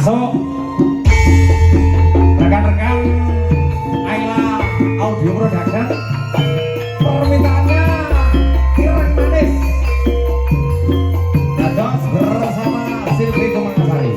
Masuk rekan-rekan Ayla Audio Production, permintaannya kirang manis dados bersama Silvi Kumangasari.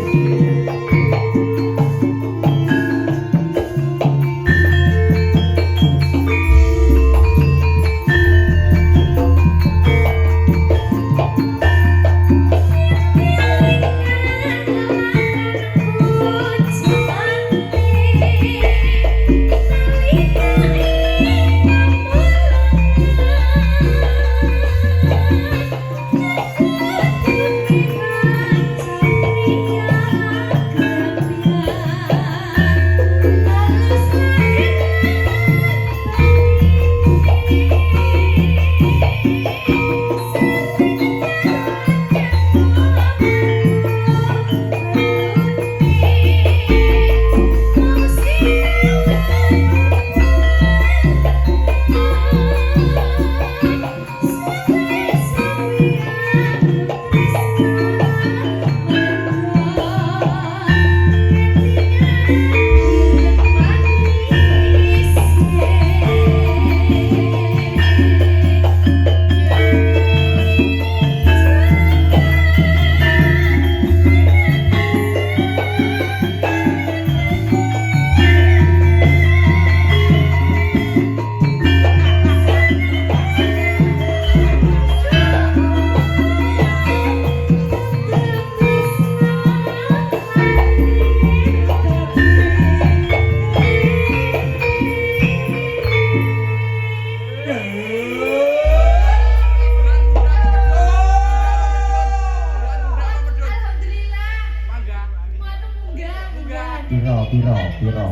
Piro.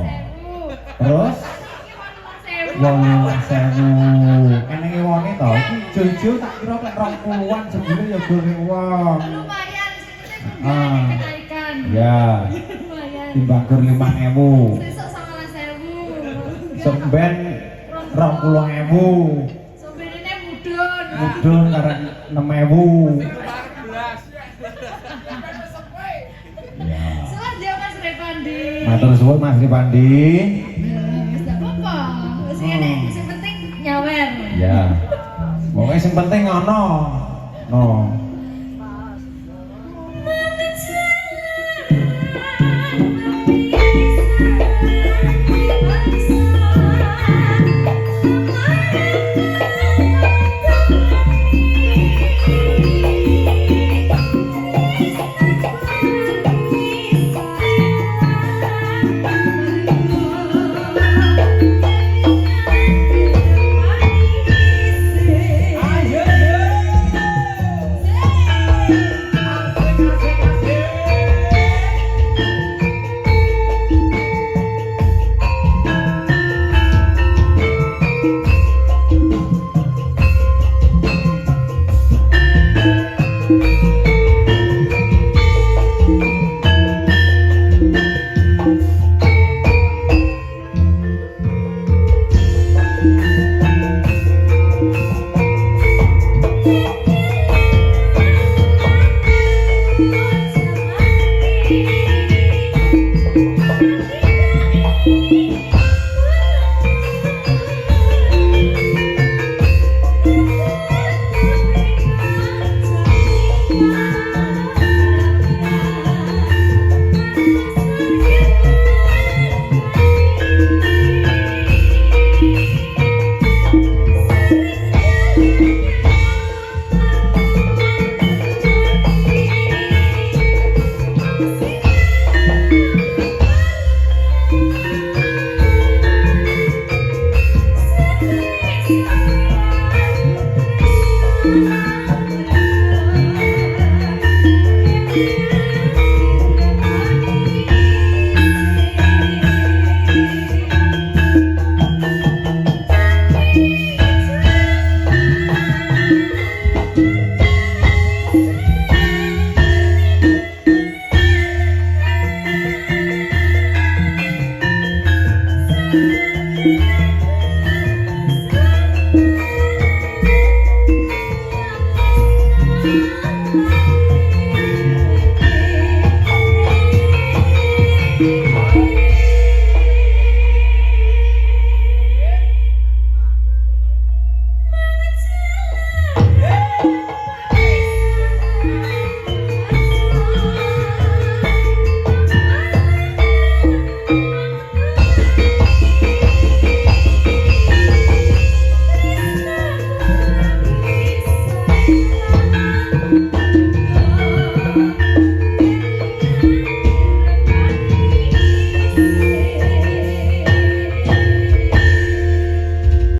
Terus wong sewu. Enenge wonge to iki jojo tak kira lek 20-an jebule ya goreng wong. Lumayan sih kenaikan. Ya. Lumayan. Timbang gur 5.000. Sesuk 19.000. Semben 20.000. Sembenene mudhun. Mudhun karek 6.000. Ya. Selamat dia Mas Repandi. Matur suwun Mas Ripandi. Wis gak apa-apa. Wis ngene, sing penting nyawer. Ya. Pokoknya sing penting ono. No.